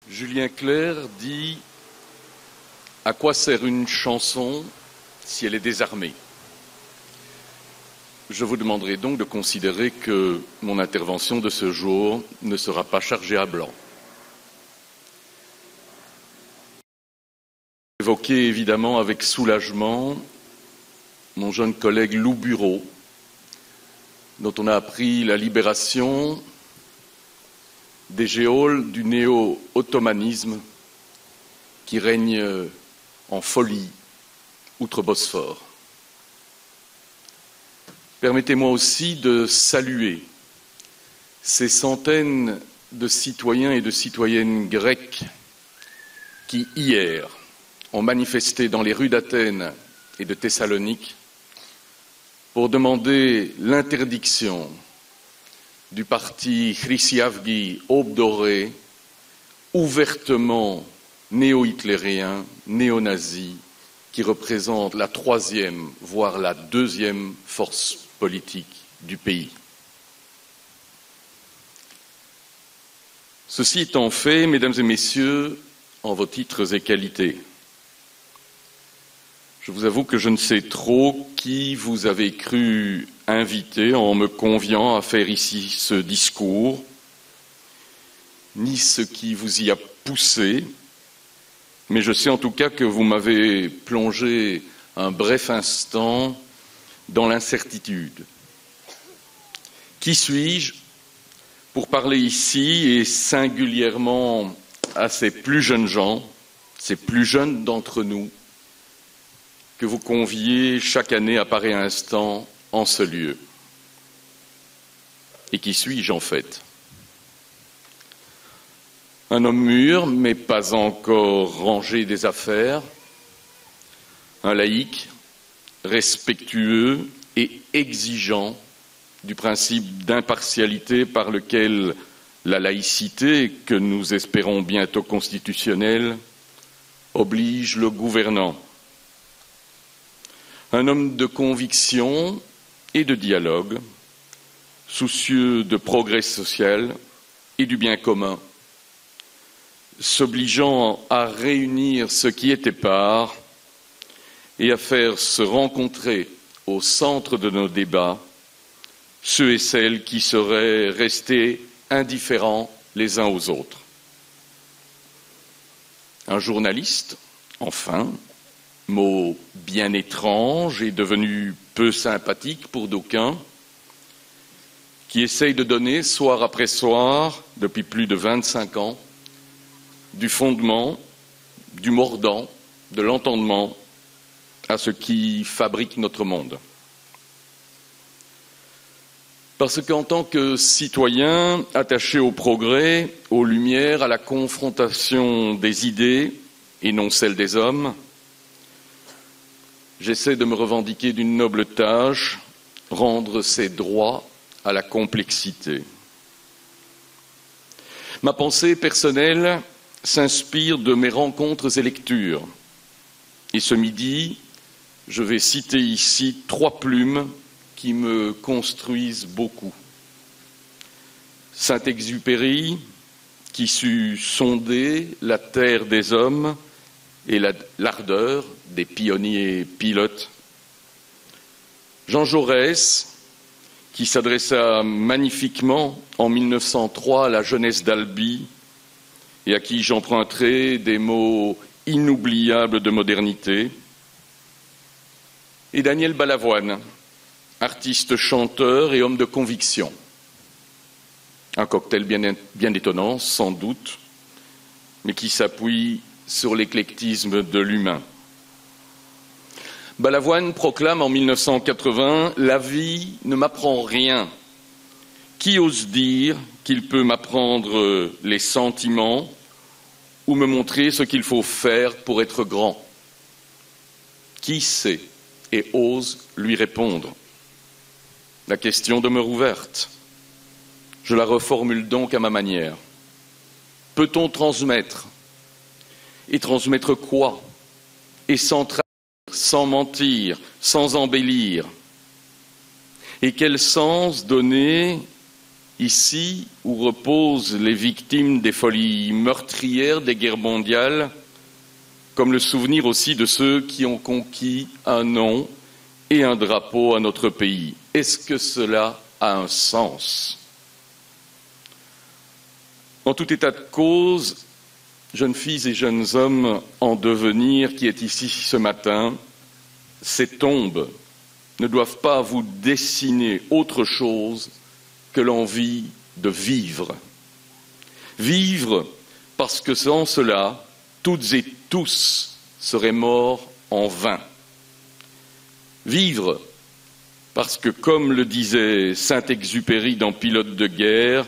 Julien Clerc dit « À quoi sert une chanson si elle est désarmée ?» Je vous demanderai donc de considérer que mon intervention de ce jour ne sera pas chargée à blanc. J'évoquais évidemment avec soulagement mon jeune collègue Lou Bureau, dont on a appris la libération des geôles du néo-ottomanisme qui règne en folie outre-Bosphore. Permettez-moi aussi de saluer ces centaines de citoyens et de citoyennes grecs qui, hier, ont manifesté dans les rues d'Athènes et de Thessalonique pour demander l'interdiction du parti Chrysiavgi Aube Dorée, ouvertement néo-hitlérien, néo-nazi, qui représente la troisième, voire la deuxième force politique du pays. Ceci étant fait, mesdames et messieurs, en vos titres et qualités, je vous avoue que je ne sais trop qui vous avez cru inviter en me conviant à faire ici ce discours, ni ce qui vous y a poussé, mais je sais en tout cas que vous m'avez plongé un bref instant dans l'incertitude. Qui suis-je pour parler ici et singulièrement à ces plus jeunes gens, ces plus jeunes d'entre nous, que vous conviez chaque année à pareil instant en ce lieu. Et qui suis-je en fait? Un homme mûr, mais pas encore rangé des affaires, un laïc, respectueux et exigeant du principe d'impartialité par lequel la laïcité, que nous espérons bientôt constitutionnelle, oblige le gouvernant. Un homme de conviction et de dialogue, soucieux de progrès social et du bien commun, s'obligeant à réunir ce qui est épars et à faire se rencontrer au centre de nos débats ceux et celles qui seraient restés indifférents les uns aux autres. Un journaliste, enfin, mot bien étrange et devenu peu sympathique pour d'aucuns, qui essaye de donner, soir après soir, depuis plus de 25 ans, du fondement, du mordant, de l'entendement à ce qui fabrique notre monde. Parce qu'en tant que citoyen attaché au progrès, aux lumières, à la confrontation des idées et non celle des hommes, j'essaie de me revendiquer d'une noble tâche, rendre ses droits à la complexité. Ma pensée personnelle s'inspire de mes rencontres et lectures. Et ce midi, je vais citer ici 3 plumes qui me construisent beaucoup. Saint-Exupéry, qui sut sonder la terre des hommes et l'ardeur des pionniers pilotes. Jean Jaurès, qui s'adressa magnifiquement en 1903 à la jeunesse d'Albi et à qui j'emprunterai des mots inoubliables de modernité. Et Daniel Balavoine, artiste chanteur et homme de conviction. Un cocktail bien étonnant, sans doute, mais qui s'appuie sur l'éclectisme de l'humain. Balavoine proclame en 1980 « La vie ne m'apprend rien. Qui ose dire qu'il peut m'apprendre les sentiments ou me montrer ce qu'il faut faire pour être grand? Qui sait et ose lui répondre? La question demeure ouverte. Je la reformule donc à ma manière. Peut-on transmettre? Et transmettre quoi? Et sans trahir, sans mentir, sans embellir? Et quel sens donner ici où reposent les victimes des folies meurtrières des guerres mondiales, comme le souvenir aussi de ceux qui ont conquis un nom et un drapeau à notre pays. Est-ce que cela a un sens? En tout état de cause, jeunes filles et jeunes hommes en devenir qui est ici ce matin, ces tombes ne doivent pas vous dessiner autre chose que l'envie de vivre. Vivre parce que sans cela, toutes et tous seraient morts en vain. Vivre parce que, comme le disait Saint-Exupéry dans Pilote de guerre,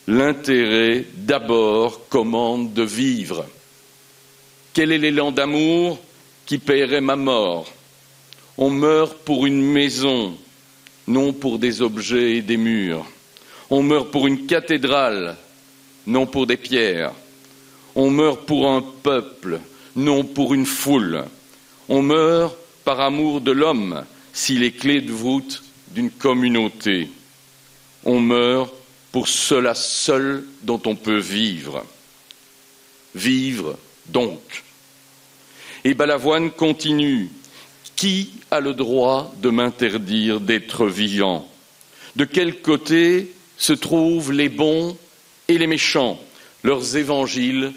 l'intérêt d'abord commande de vivre. Quel est l'élan d'amour qui paierait ma mort? On meurt pour une maison, non pour des objets et des murs. On meurt pour une cathédrale, non pour des pierres. On meurt pour un peuple, non pour une foule. On meurt par amour de l'homme, s'il est clé de voûte d'une communauté. On meurt pour cela seul dont on peut vivre. Vivre, donc. Et Balavoine continue. Qui a le droit de m'interdire d'être vivant? De quel côté se trouvent les bons et les méchants? Leurs évangiles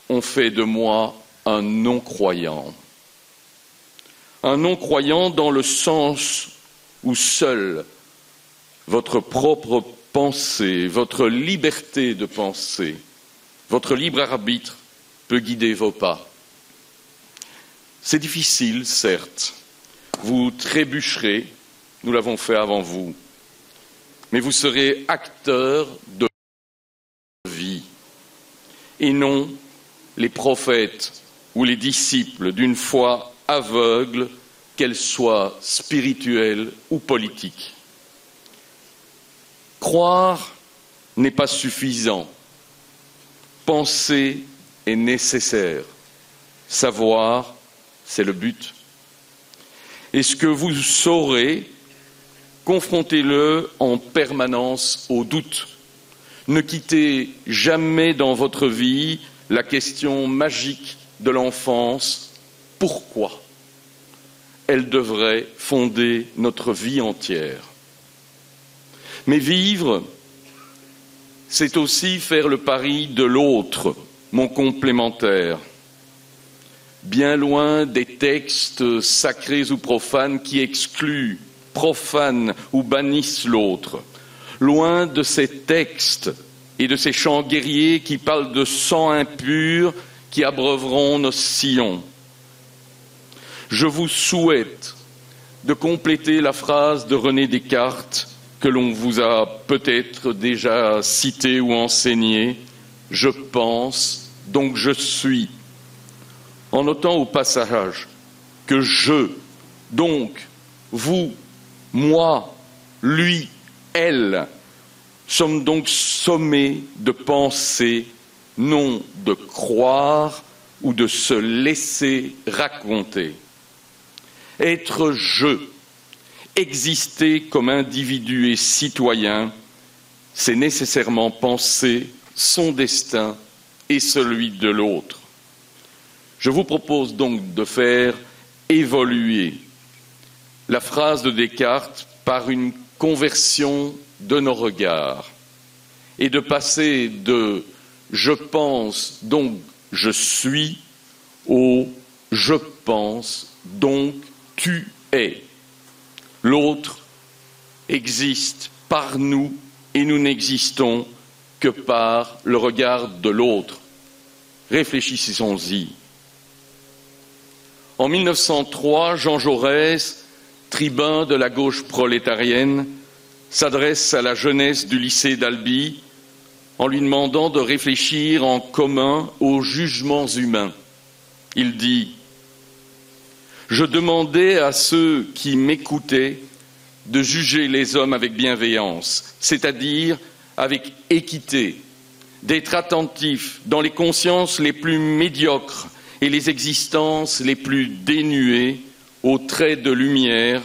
ont fait de moi un non-croyant. Un non-croyant dans le sens où seul votre propre pensée, votre liberté de penser, votre libre arbitre peut guider vos pas. C'est difficile, certes. Vous trébucherez, nous l'avons fait avant vous, mais vous serez acteurs de vie, et non les prophètes ou les disciples d'une foi aveugle, qu'elle soit spirituelle ou politique. Croire n'est pas suffisant. Penser est nécessaire. Savoir, c'est le but. Et ce que vous saurez, confrontez-le en permanence au doute. Ne quittez jamais dans votre vie la question magique de l'enfance. Pourquoi? Elle devrait fonder notre vie entière. Mais vivre, c'est aussi faire le pari de l'autre, mon complémentaire. Bien loin des textes sacrés ou profanes qui excluent, profanent ou bannissent l'autre. Loin de ces textes et de ces chants guerriers qui parlent de sang impur qui abreuveront nos sillons. Je vous souhaite de compléter la phrase de René Descartes que l'on vous a peut-être déjà citée ou enseignée. Je pense, donc je suis. En notant au passage que je, donc, vous, moi, lui, elle, sommes donc sommés de penser, non de croire ou de se laisser raconter. Être je, exister comme individu et citoyen, c'est nécessairement penser son destin et celui de l'autre. Je vous propose donc de faire évoluer la phrase de Descartes par une conversion de nos regards et de passer de « je pense, donc je suis » au « je pense, donc tu es ». L'autre existe par nous et nous n'existons que par le regard de l'autre. Réfléchissons-y. En 1903, Jean Jaurès, tribun de la gauche prolétarienne, s'adresse à la jeunesse du lycée d'Albi en lui demandant de réfléchir en commun aux jugements humains. Il dit « Je demandais à ceux qui m'écoutaient de juger les hommes avec bienveillance, c'est-à-dire avec équité, d'être attentifs dans les consciences les plus médiocres et les existences les plus dénuées aux traits de lumière.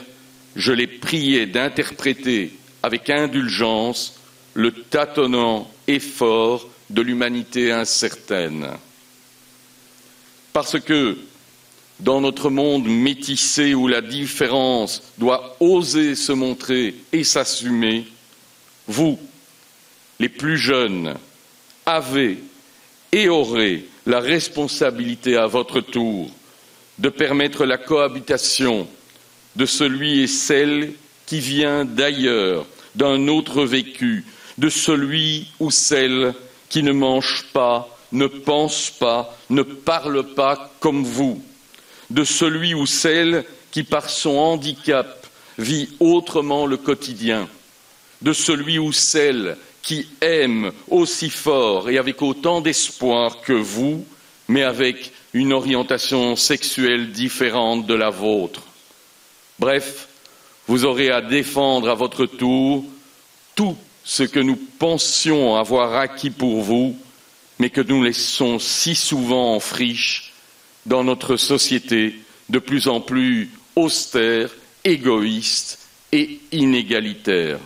Je les priais d'interpréter avec indulgence le tâtonnant effort de l'humanité incertaine. Parce que, dans notre monde métissé où la différence doit oser se montrer et s'assumer, vous, les plus jeunes, avez et aurez la responsabilité à votre tour de permettre la cohabitation de celui et celle qui vient d'ailleurs, d'un autre vécu, de celui ou celle qui ne mange pas, ne pense pas, ne parle pas comme vous, de celui ou celle qui, par son handicap, vit autrement le quotidien, de celui ou celle qui aime aussi fort et avec autant d'espoir que vous, mais avec une orientation sexuelle différente de la vôtre. Bref, vous aurez à défendre à votre tour tout ce que nous pensions avoir acquis pour vous, mais que nous laissons si souvent en friche dans notre société de plus en plus austère, égoïste et inégalitaire.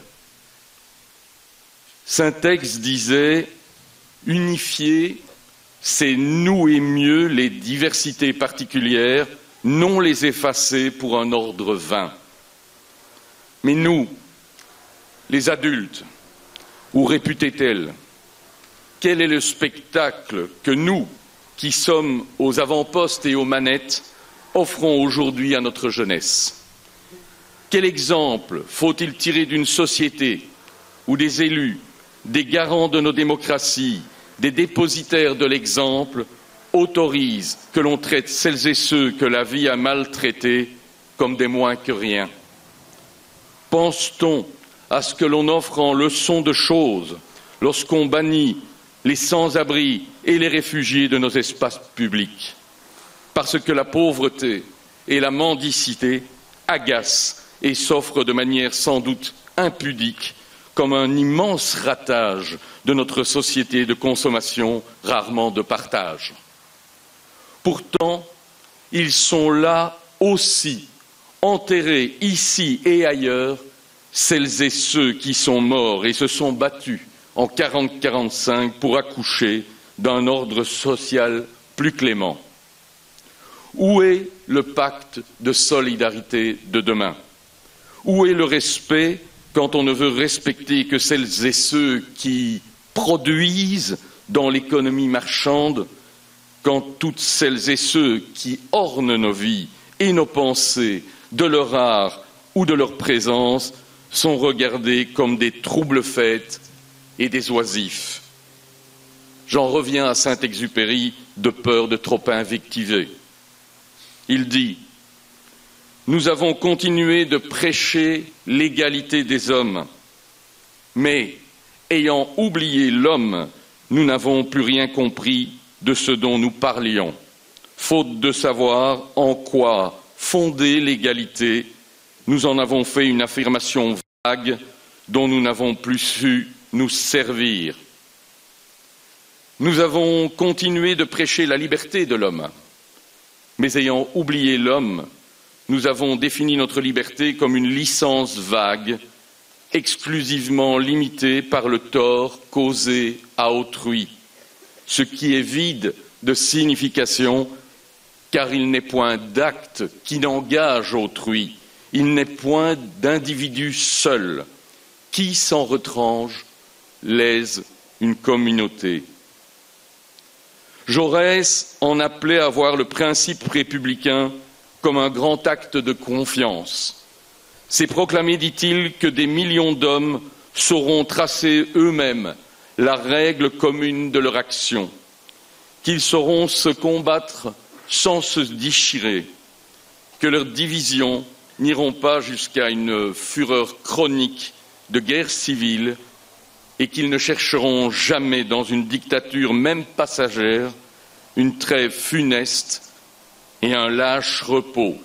Saint-Ex disait « Unifier, c'est nouer mieux les diversités particulières, non les effacer pour un ordre vain. » Mais nous, les adultes, ou réputés tels, quel est le spectacle que nous, qui sommes aux avant-postes et aux manettes, offrons aujourd'hui à notre jeunesse? Quel exemple faut-il tirer d'une société où des élus, des garants de nos démocraties, des dépositaires de l'exemple, autorisent que l'on traite celles et ceux que la vie a maltraités comme des moins que rien? Pense-t-on à ce que l'on offre en leçon de choses lorsqu'on bannit les sans-abri et les réfugiés de nos espaces publics? Parce que la pauvreté et la mendicité agacent et s'offrent de manière sans doute impudique comme un immense ratage de notre société de consommation, rarement de partage. Pourtant, ils sont là aussi, enterrés ici et ailleurs, celles et ceux qui sont morts et se sont battus en 40-45 pour accoucher d'un ordre social plus clément. Où est le pacte de solidarité de demain? Où est le respect quand on ne veut respecter que celles et ceux qui produisent dans l'économie marchande, quand toutes celles et ceux qui ornent nos vies et nos pensées de leur art ou de leur présence sont regardés comme des trouble-fêtes et des oisifs? J'en reviens à Saint-Exupéry de peur de trop invectiver. Il dit « Nous avons continué de prêcher l'égalité des hommes, mais ayant oublié l'homme, nous n'avons plus rien compris de ce dont nous parlions, faute de savoir en quoi fonder l'égalité. Nous en avons fait une affirmation vague dont nous n'avons plus su nous servir. Nous avons continué de prêcher la liberté de l'homme, mais ayant oublié l'homme, nous avons défini notre liberté comme une licence vague, exclusivement limitée par le tort causé à autrui, ce qui est vide de signification, car il n'est point d'acte qui n'engage autrui, il n'est point d'individu seul qui s'en retranche lèse une communauté. Jaurès en appelait à voir le principe républicain comme un grand acte de confiance. C'est proclamer, dit-il, que des millions d'hommes sauront tracer eux-mêmes la règle commune de leur action, qu'ils sauront se combattre sans se déchirer, que leurs divisions n'iront pas jusqu'à une fureur chronique de guerre civile et qu'ils ne chercheront jamais dans une dictature, même passagère, une trêve funeste et un lâche repos.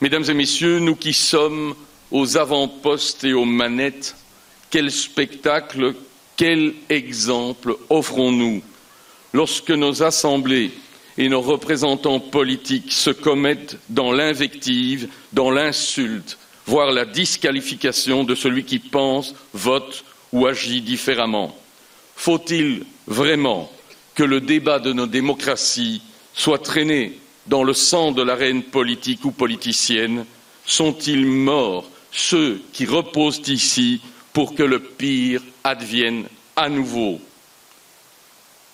Mesdames et messieurs, nous qui sommes aux avant-postes et aux manettes, quel spectacle, quel exemple offrons-nous lorsque nos assemblées et nos représentants politiques se commettent dans l'invective, dans l'insulte, voire la disqualification de celui qui pense, vote ou agit différemment. Faut-il vraiment que le débat de nos démocraties soit traîné dans le sang de l'arène politique ou politicienne? Sont-ils morts, ceux qui reposent ici, pour que le pire advienne à nouveau?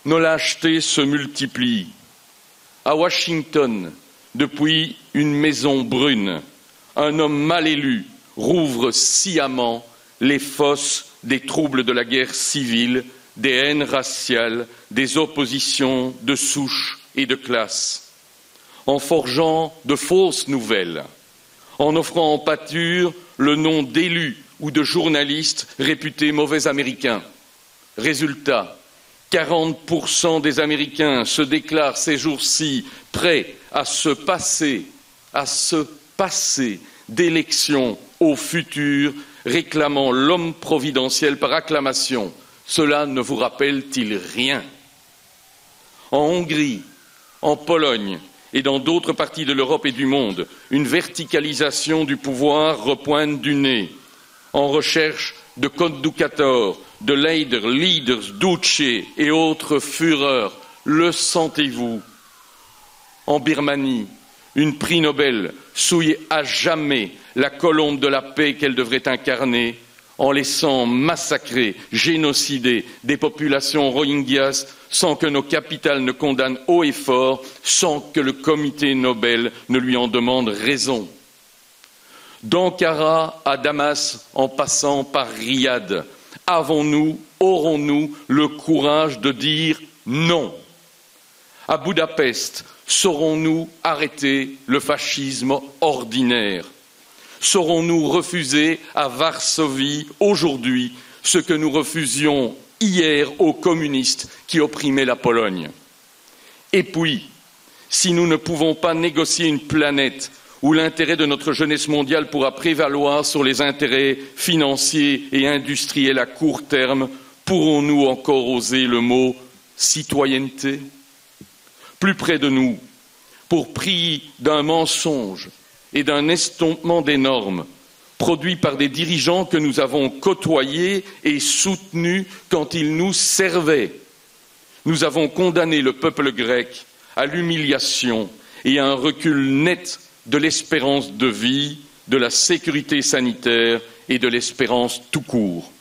Nos lâchetés se multiplient. À Washington, depuis une maison brune, un homme mal élu rouvre sciemment les fosses des troubles de la guerre civile, des haines raciales, des oppositions de souche et de classe, en forgeant de fausses nouvelles, en offrant en pâture le nom d'élus ou de journalistes réputés mauvais Américains. Résultat, 40% des Américains se déclarent ces jours-ci prêts à se passer d'élections au futur, réclamant l'homme providentiel par acclamation. Cela ne vous rappelle-t-il rien? En Hongrie, en Pologne et dans d'autres parties de l'Europe et du monde, une verticalisation du pouvoir repointe du nez. En recherche de conducateurs, de leaders, duce et autres fureurs, le sentez-vous? En Birmanie, une prix Nobel souille à jamais la colombe de la paix qu'elle devrait incarner, en laissant massacrer, génocider des populations rohingyas sans que nos capitales ne condamnent haut et fort, sans que le comité Nobel ne lui en demande raison. D'Ankara à Damas, en passant par Riyad, aurons-nous le courage de dire non? À Budapest, saurons-nous arrêter le fascisme ordinaire? Saurons-nous refuser à Varsovie aujourd'hui ce que nous refusions hier aux communistes qui opprimaient la Pologne? Et puis, si nous ne pouvons pas négocier une planète où l'intérêt de notre jeunesse mondiale pourra prévaloir sur les intérêts financiers et industriels à court terme, pourrons-nous encore oser le mot citoyenneté? Plus près de nous, pour prix d'un mensonge et d'un estompement des normes, produits par des dirigeants que nous avons côtoyés et soutenus quand ils nous servaient. Nous avons condamné le peuple grec à l'humiliation et à un recul net de l'espérance de vie, de la sécurité sanitaire et de l'espérance tout court.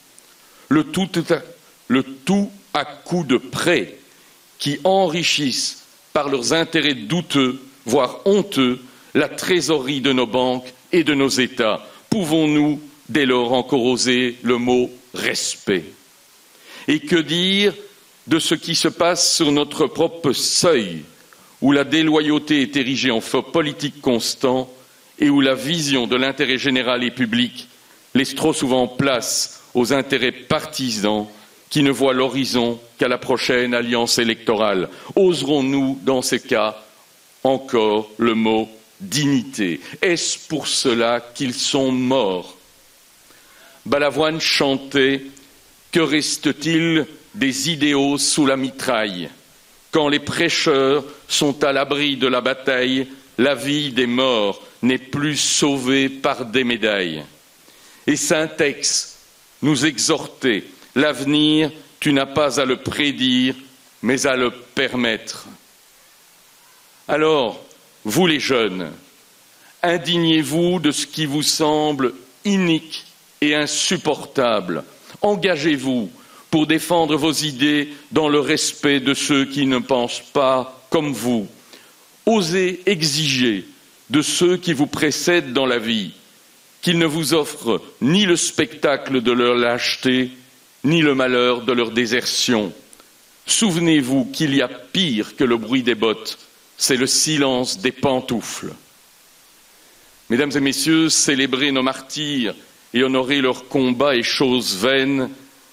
Le tout à coup de prêts qui enrichissent par leurs intérêts douteux, voire honteux, la trésorerie de nos banques et de nos États. Pouvons-nous dès lors encore oser le mot respect? Et que dire de ce qui se passe sur notre propre seuil, où la déloyauté est érigée en fait politique constant et où la vision de l'intérêt général et public laisse trop souvent place aux intérêts partisans qui ne voient l'horizon qu'à la prochaine alliance électorale? Oserons-nous, dans ces cas, encore le mot dignité? Est-ce pour cela qu'ils sont morts? Balavoine chantait « Que reste-t-il des idéaux sous la mitraille? Quand les prêcheurs sont à l'abri de la bataille, la vie des morts n'est plus sauvée par des médailles. » Et Saint-Ex nous exhortait « L'avenir, tu n'as pas à le prédire, mais à le permettre. » Alors, vous les jeunes, indignez-vous de ce qui vous semble inique et insupportable. Engagez-vous pour défendre vos idées dans le respect de ceux qui ne pensent pas comme vous. Osez exiger de ceux qui vous précèdent dans la vie qu'ils ne vous offrent ni le spectacle de leur lâcheté, ni le malheur de leur désertion. Souvenez-vous qu'il y a pire que le bruit des bottes, c'est le silence des pantoufles. Mesdames et messieurs, célébrer nos martyrs et honorer leur combat est chose vaine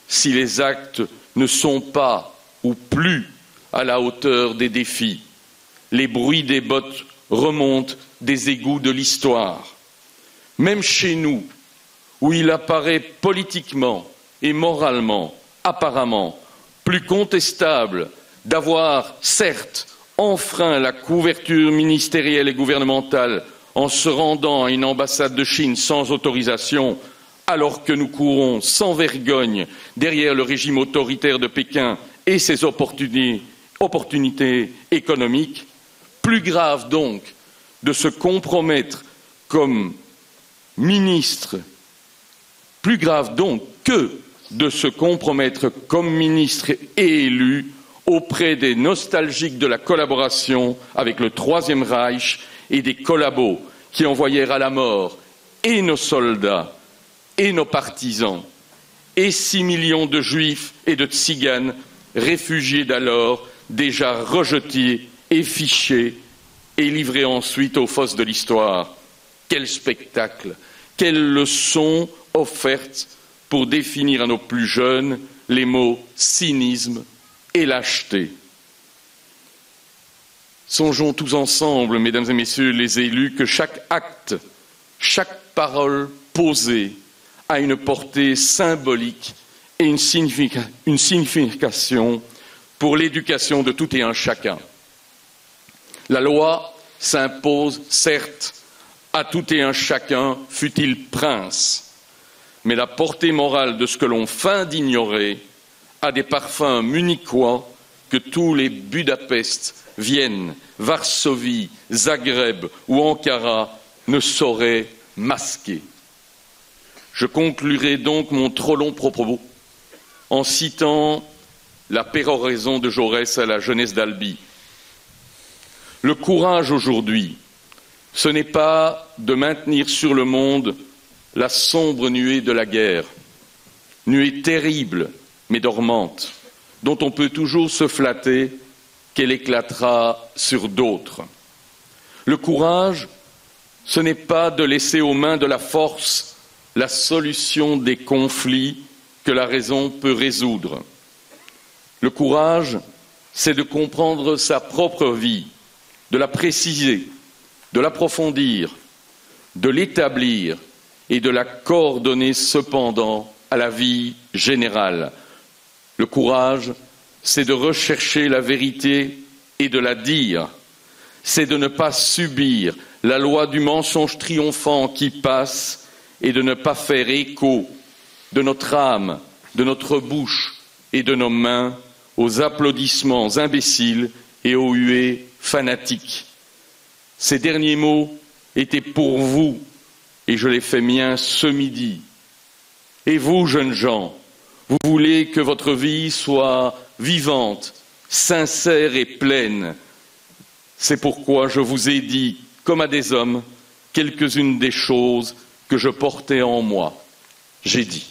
si les actes ne sont pas ou plus à la hauteur des défis. Les bruits des bottes remontent des égouts de l'histoire. Même chez nous, où il apparaît politiquement et moralement, apparemment, plus contestable d'avoir, certes, enfreint la couverture ministérielle et gouvernementale en se rendant à une ambassade de Chine sans autorisation, alors que nous courons sans vergogne derrière le régime autoritaire de Pékin et ses opportunités économiques, plus grave donc de se compromettre comme ministre, plus grave donc que de se compromettre comme ministre et élu auprès des nostalgiques de la collaboration avec le Troisième Reich et des collabos qui envoyèrent à la mort et nos soldats et nos partisans et 6 millions de juifs et de tziganes réfugiés d'alors déjà rejetés et fichés et livrés ensuite aux fosses de l'histoire. Quel spectacle, quelle leçon offerte pour définir à nos plus jeunes les mots cynisme et lâcheté. Songeons tous ensemble, mesdames et messieurs les élus, que chaque acte, chaque parole posée a une portée symbolique et une signification pour l'éducation de tout et un chacun. La loi s'impose, certes, à tout et un chacun, fût-il prince, mais la portée morale de ce que l'on feint d'ignorer a des parfums munichois que tous les Budapest, Vienne, Varsovie, Zagreb ou Ankara ne sauraient masquer. Je conclurai donc mon trop long propos en citant la péroraison de Jaurès à la jeunesse d'Albi. Le courage aujourd'hui, ce n'est pas de maintenir sur le monde la sombre nuée de la guerre, nuée terrible mais dormante, dont on peut toujours se flatter qu'elle éclatera sur d'autres. Le courage, ce n'est pas de laisser aux mains de la force la solution des conflits que la raison peut résoudre. Le courage, c'est de comprendre sa propre vie, de la préciser, de l'approfondir, de l'établir et de la coordonner cependant à la vie générale. Le courage, c'est de rechercher la vérité et de la dire. C'est de ne pas subir la loi du mensonge triomphant qui passe et de ne pas faire écho de notre âme, de notre bouche et de nos mains aux applaudissements imbéciles et aux huées fanatiques. Ces derniers mots étaient pour vous et je les fais miens ce midi. Et vous, jeunes gens, vous voulez que votre vie soit vivante, sincère et pleine. C'est pourquoi je vous ai dit, comme à des hommes, quelques-unes des choses que je portais en moi. J'ai dit.